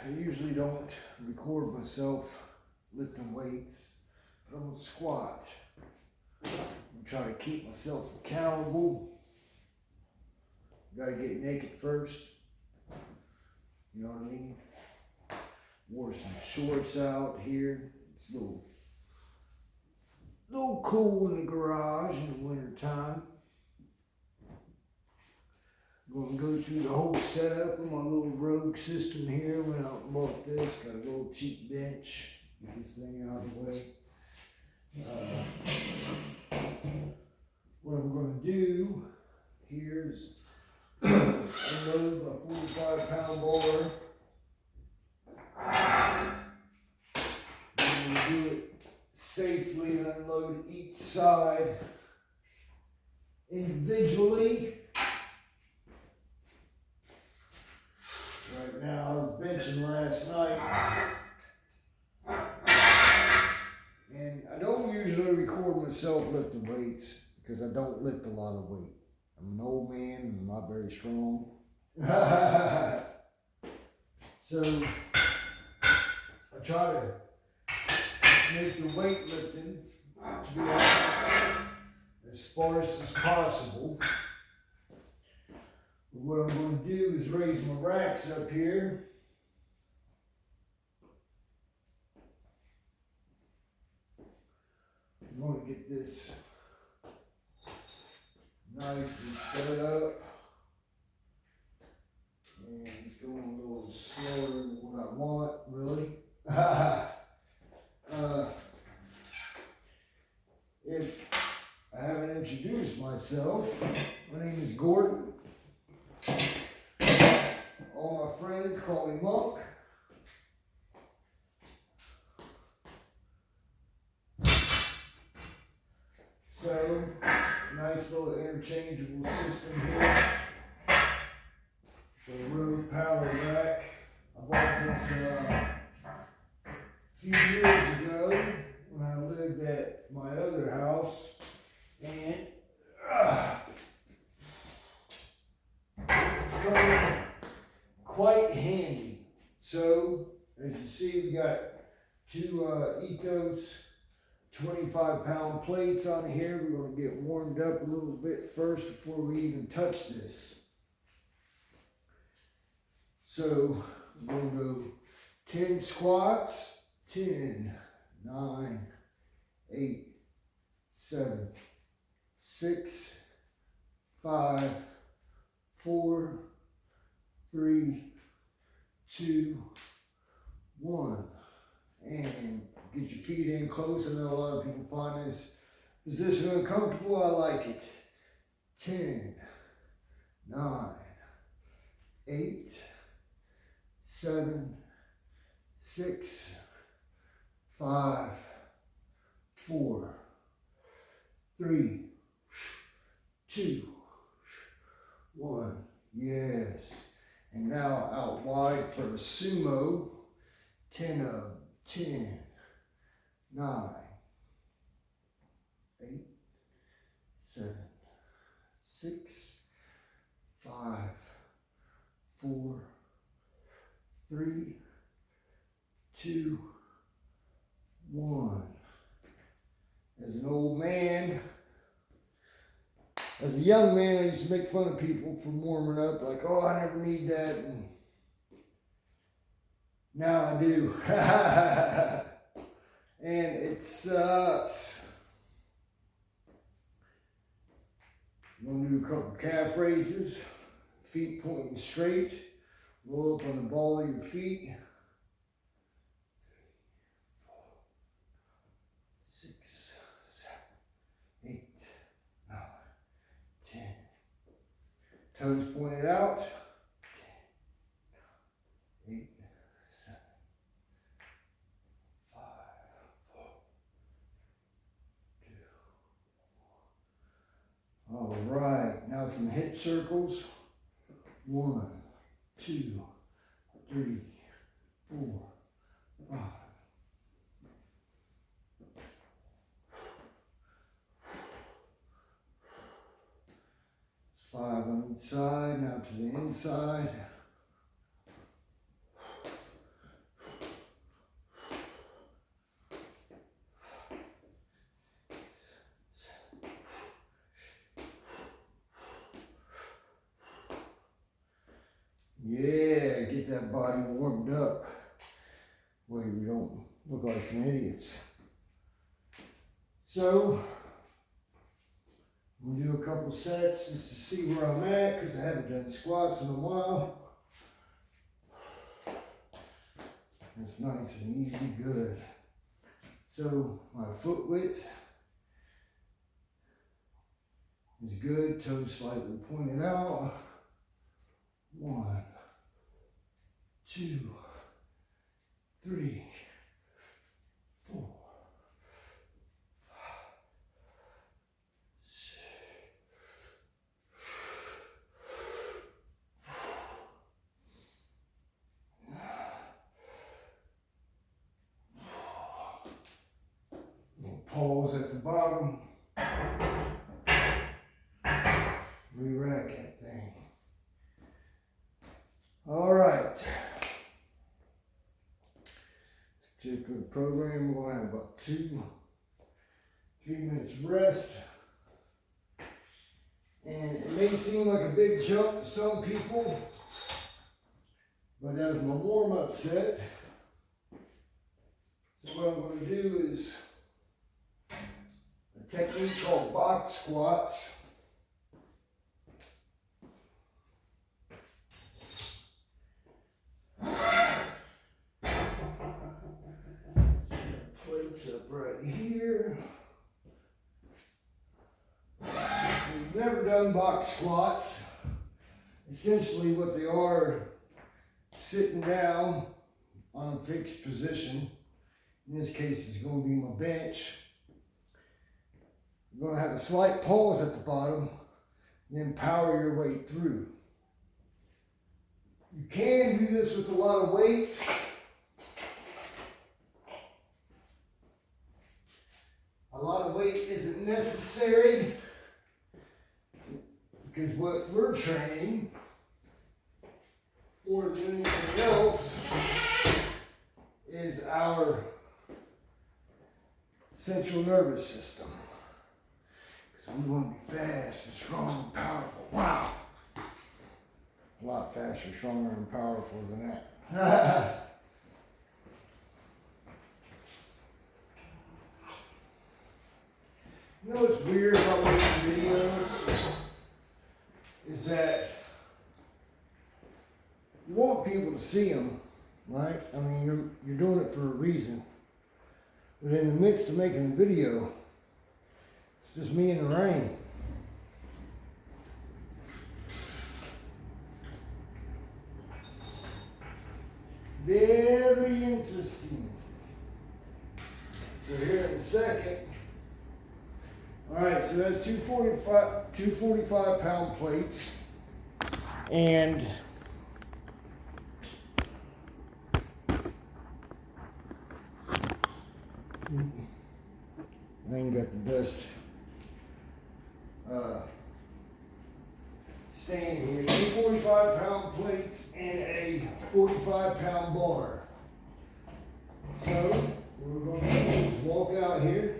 I usually don't record myself lifting weights, but I'm gonna squat. I'm trying to keep myself accountable. Gotta get naked first. You know what I mean? Wore some shorts out here. It's a little cool in the garage in the winter time. Gonna go through the whole setup of my little Rogue system here. Went out and bought this. Got a little cheap bench. Get this thing out of the way. What I'm gonna do here is unload my 45-pound bar. I'm gonna do it safely and unload each side individually. Right now, I was benching last night, and I don't usually record myself lifting weights because I don't lift a lot of weight. I'm an old man and I'm not very strong. So I try to make the weightlifting, to be honest, as sparse as possible. But what I'm going to do is raise my racks up here. I'm going to get this nicely set up. And it's going a little slower than what I want, really. If I haven't introduced myself, my name is Gordon. All my friends call me Monk. So, nice little interchangeable system here. The Rogue Power Rack. I bought this a few years ago when I lived at my other house, and it's coming quite handy. So, as you see, we got two Ethos 25-pound plates on here. We're going to get warmed up a little bit first before we even touch this. So, we're going to go 10 squats, 10, 9, 8, 7, 6, 5, 4, 3, 2, 1. And get your feet in close. I know a lot of people find this position uncomfortable. I like it. 10, 9, 8, 7, 6, 5, 4, 3, 2, 1. Yes. And now out wide for a sumo. 10 of 10, 9, 8, 7, 6, 5, 4, 3, 2, 1. As an old man, as a young man, I used to make fun of people for warming up, like, oh, I never need that. And now I do. And it sucks. I'm going to do a couple calf raises, feet pointing straight. Roll up on the ball of your feet. 4, 6, 7, 8, 9, 10. Toes pointed out. 10, 9, 8, 7, 5, 4, 2, 1. All right, now some hip circles. 1, 2, 3, 4, 5. 5 on each side, now to the inside. Yeah, get that body warmed up. Well, we don't look like some idiots. So, I'm gonna do a couple sets just to see where I'm at because I haven't done squats in a while. It's nice and easy, good. So, my foot width is good, toes slightly pointed out. 1, 2, 3, 4, 5, 6. We'll pause at the bottom. Re-rack that thing. All right. This particular program, we're going to have about 2-3 minutes rest. And it may seem like a big jump to some people, but that's my warm-up set. So what I'm going to do is a technique called box squats. Plates up right here. We've never done box squats. Essentially what they are, sitting down on a fixed position. In this case, it's going to be my bench. You're going to have a slight pause at the bottom, and then power your way through. You can do this with a lot of weight. A lot of weight isn't necessary because what we're training more than anything else is our central nervous system. So we want to be fast and strong and powerful. Wow! A lot faster, stronger, and powerful than that. You know what's weird about making videos is that you want people to see them, right? I mean, you're doing it for a reason. But in the midst of making a video, it's just me in the rain. Very interesting. So here in a second. All right, so that's 245 pound plates. And I ain't got the best stand here. 245 pound plates and a 45 pound bar. So what we're going to do is walk out here.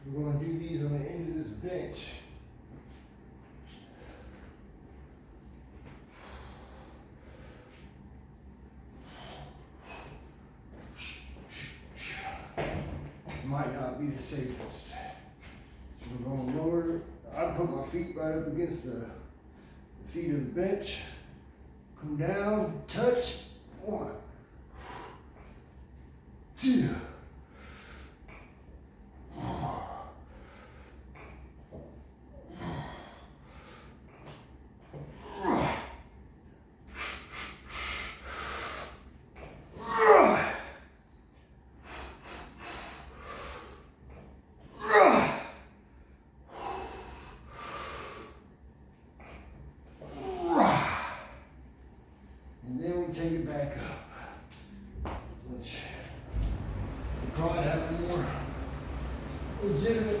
We're going to do these on the end of this bench. Might not be the safest. So we're going to lower. I put my feet right up against the feet of the bench. Come down, touch. 1, 2. Take it back up, which will probably have a more legitimate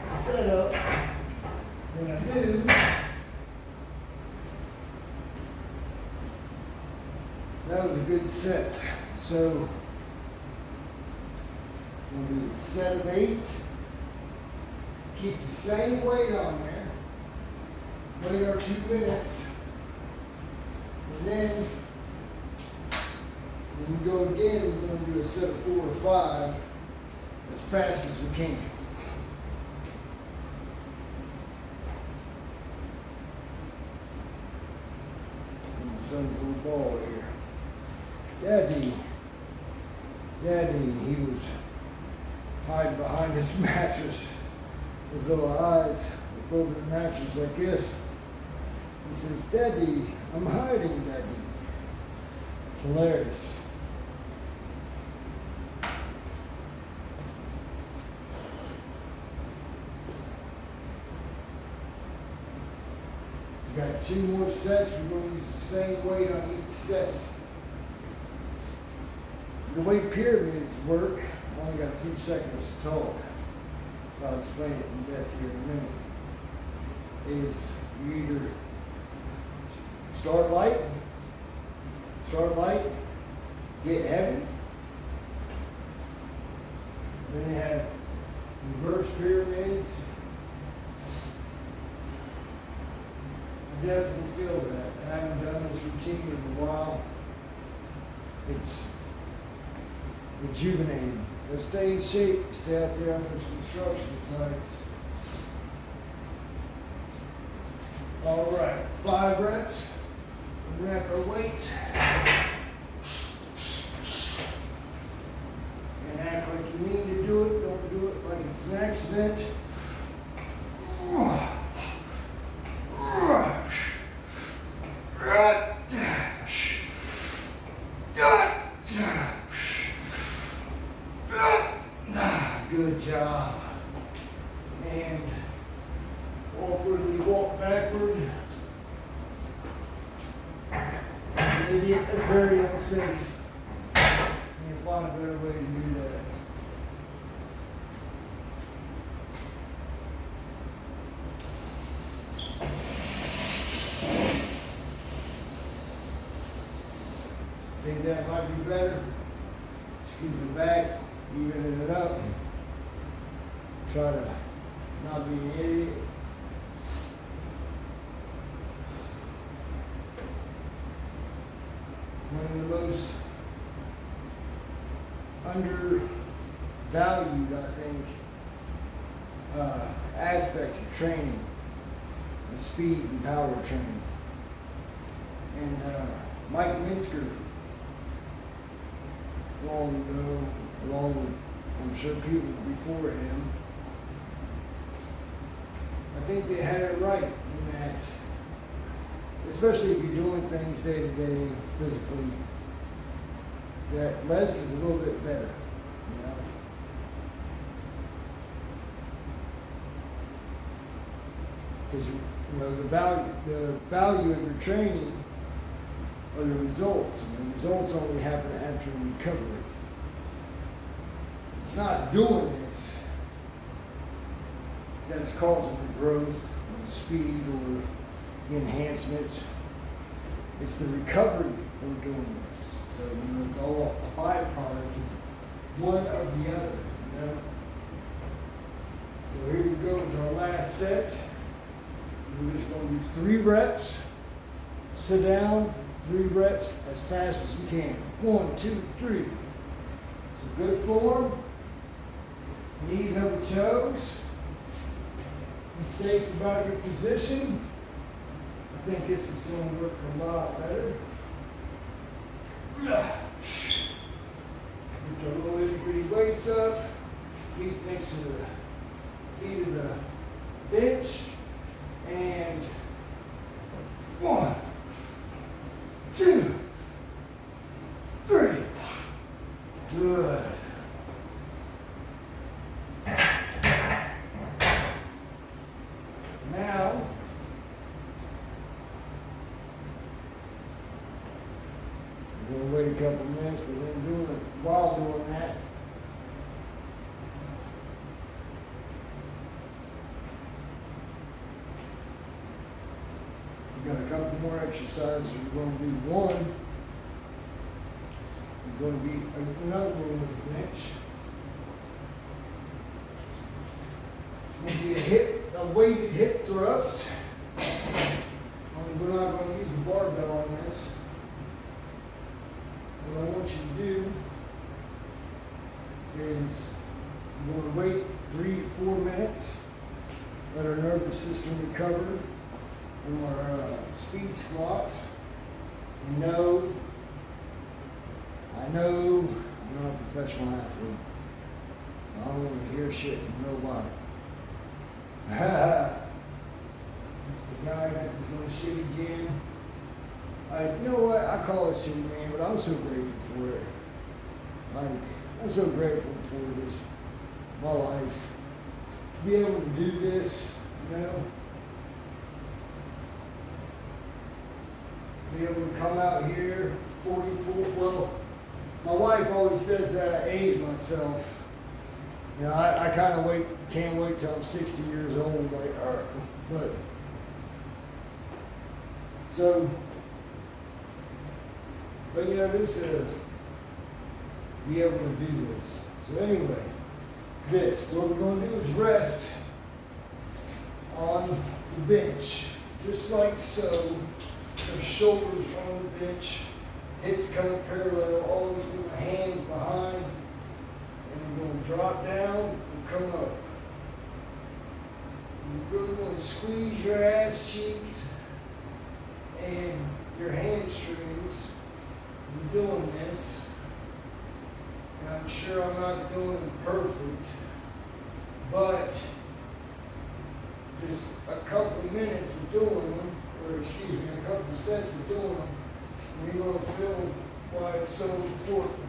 setup than I do. That was a good set. So we'll do a set of 8. Keep the same weight on there. Wait our 2 minutes. go again, we're going to do a set of 4 or 5 as fast as we can. And my son's little ball here. Daddy, he was hiding behind his mattress. His little eyes look over the mattress like this. He says, Daddy, I'm hiding, Daddy. It's hilarious. We got 2 more sets. We're going to use the same weight on each set. The way pyramids work, I only got a few seconds to talk, so I'll explain it in depth here in a minute, is you either start light, get heavy, then you have reverse pyramids. I definitely feel that. I haven't done this routine in a while. It's rejuvenating. But stay in shape, stay out there on those construction sites. All right, 5 reps. Wrap our weight. And act like you mean to do it. Don't do it like it's an accident. Good job. And awkwardly walk backward. An idiot, that's very unsafe. You'll find a better way to do that. Think that might be better. Scoot it back, even it up. Try to not be an idiot. One of the most undervalued, I think, aspects of training is speed and power training. And Mike Minsker, long ago, along with, I'm sure, people before him, I think they had it right in that, especially if you're doing things day to day physically, that less is a little bit better, you know. Because you know the value of your training are the results, and the results only happen after recovery. It's not doing this that is causing the growth or the speed or the enhancement. It's the recovery from doing this. So, you know, it's all a byproduct of one of the other, you know. So here we go with our last set. We're just going to do 3 reps. Sit down, 3 reps as fast as we can. 1, 2, 3. So good form. Knees over toes. Be safe about your position. I think this is going to work a lot better. Get your little itty-bitty weights up. Feet next to the feet of the bench. And 1, 2, 3. Good. Now, we're going to wait a couple minutes, but then doing it while doing that. We've got a couple more exercises. We're going to do one. Is going to be another one with the bench. It's going to be a weighted hip thrust. Only we're not going to use the barbell on this. What I want you to do nervous system recovered from our speed squats. I know I'm not a professional athlete. I don't want to hear shit from nobody. The guy got this little shitty gym. You know what? I call it shitty, man, but I'm so grateful for it. Like, I'm so grateful for this, my life. To be able to do this, you know. Be able to come out here, 44. Well, my wife always says that I age myself. You know, I kind of can't wait till I'm 60 years old. Like, but so, but you know, just to be able to do this. So anyway, what we're going to do is rest on the bench, just like so. The shoulders on the bench, hips coming parallel, always with my hands behind, and we're going to drop down and come up. You really want to squeeze your ass cheeks and your hamstrings in doing this. And I'm sure I'm not doing it perfect, but just a couple minutes of doing them, or excuse me, a couple of sets of doing them, and you're going to feel why it's so important.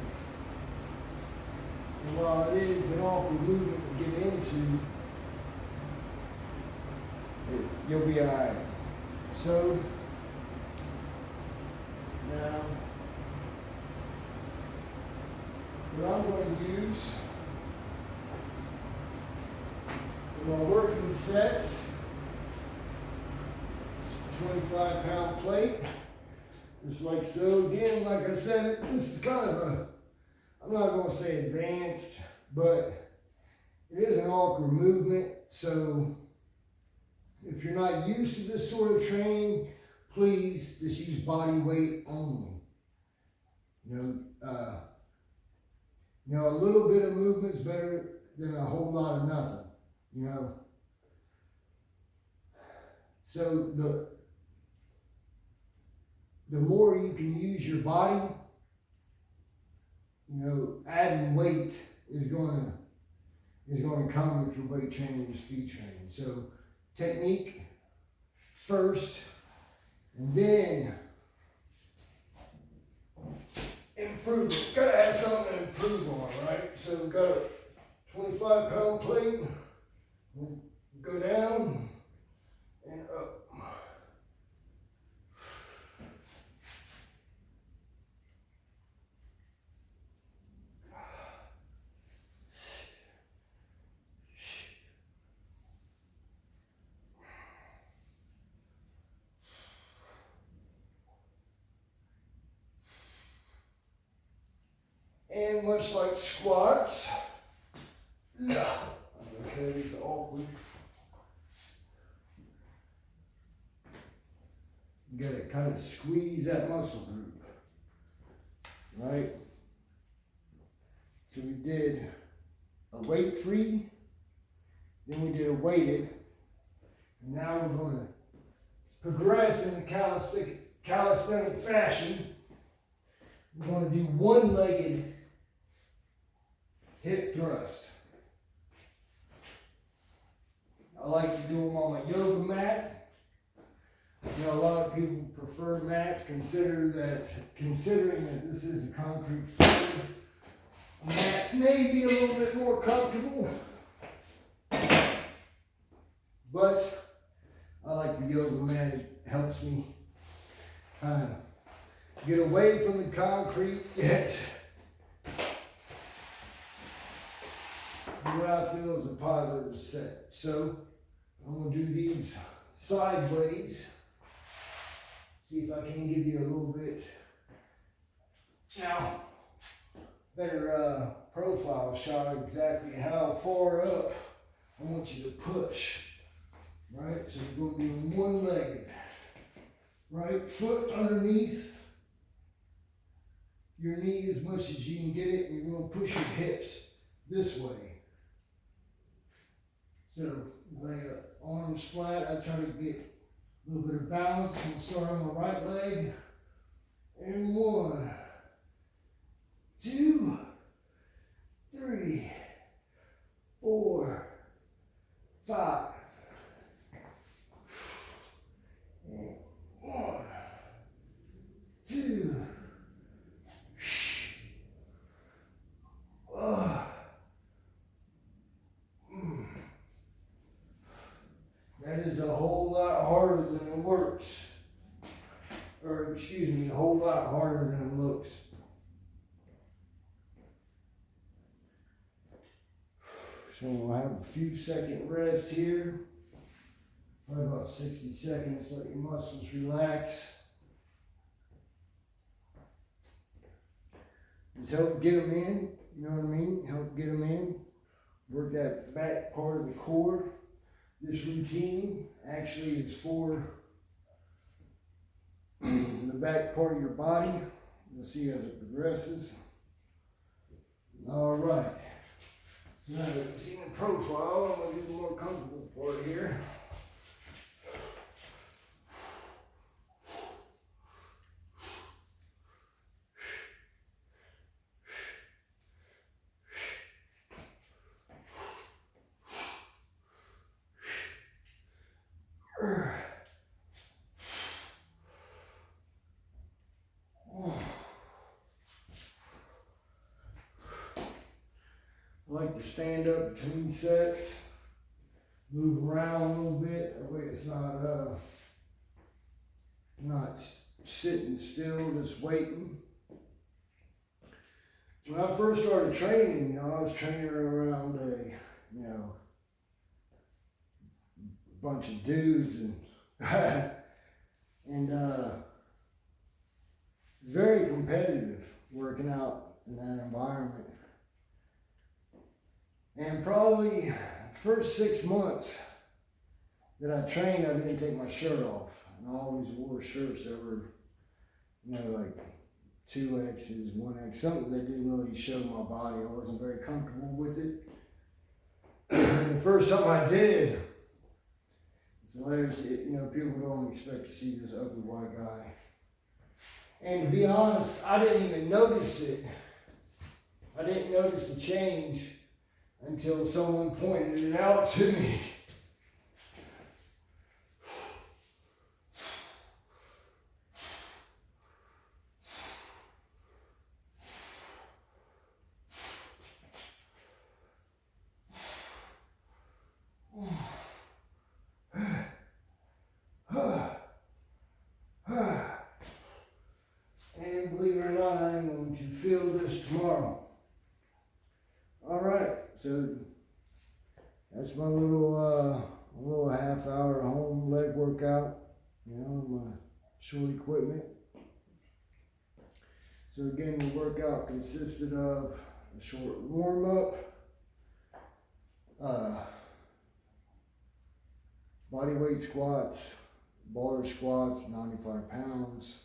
And while it is an awkward movement to get into, you'll be alright. So, now, what I'm going to use for my working sets, 25-pound plate, just like so. Again, like I said, this is kind of I'm not going to say advanced, but it is an awkward movement. So if you're not used to this sort of training, please just use body weight only. You know, a little bit of movement's better than a whole lot of nothing, you know. So the more you can use your body, you know, adding weight is going to come with your weight training and speed training. So technique first, and then improve it. Got to have something to improve on, right? So we've got a 25-pound plate. We'll go down and up. And much like squats, like I said, it's awkward. You gotta kind of squeeze that muscle group, right? So we did a weight free, then we did a weighted, and now we're gonna progress in the calisthenic fashion. We're gonna do one-legged hip thrust. I like to do them on my yoga mat. You know, a lot of people prefer mats, considering that this is a concrete floor. A mat may be a little bit more comfortable, but I like the yoga mat. It helps me kind of get away from the concrete, yet what I feel is a positive set. So I'm going to do these sideways. See if I can give you a little bit now better profile shot of exactly how far up I want you to push. Right? So you're going to do one-legged. Right? Foot underneath your knee as much as you can get it, and you're going to push your hips this way. So lay arms flat. I try to get a little bit of balance. I'm gonna start on my right leg. And 1, 2, 3, 4, 5. And 1, 2. That is a whole lot harder than it works. Or, excuse me, a whole lot harder than it looks. So we'll have a few second rest here. Probably about 60 seconds, let your muscles relax. Just help get them in, you know what I mean? Help get them in. Work that back part of the core. This routine actually is for the back part of your body. You'll see as it progresses. All right. Now that you've seen the profile, I'm going to do the more comfortable part here. I like to stand up between sets, move around a little bit, that way it's not sitting still, just waiting. When I first started training, I was training around a bunch of dudes and and very competitive working out in that environment. And probably first 6 months that I trained, I didn't take my shirt off. And I always wore shirts that were, like 2Xs, 1X, something that didn't really show my body. I wasn't very comfortable with it. The first time I did, it's hilarious, people don't expect to see this ugly white guy. And to be honest, I didn't even notice it. I didn't notice the change until someone pointed it out to me. And believe it or not, I am going to feel this tomorrow. All right, so that's my little half-hour home leg workout, my short equipment. So again, the workout consisted of a short warm-up, body weight squats, bar squats, 95 pounds.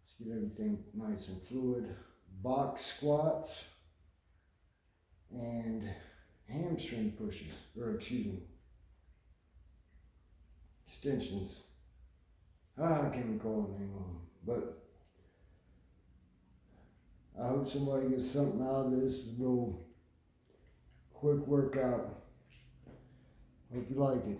Let's get everything nice and fluid. Box squats and hamstring pushes, extensions. I can't recall the name of them, but I hope somebody gets something out of this little quick workout. Hope you like it.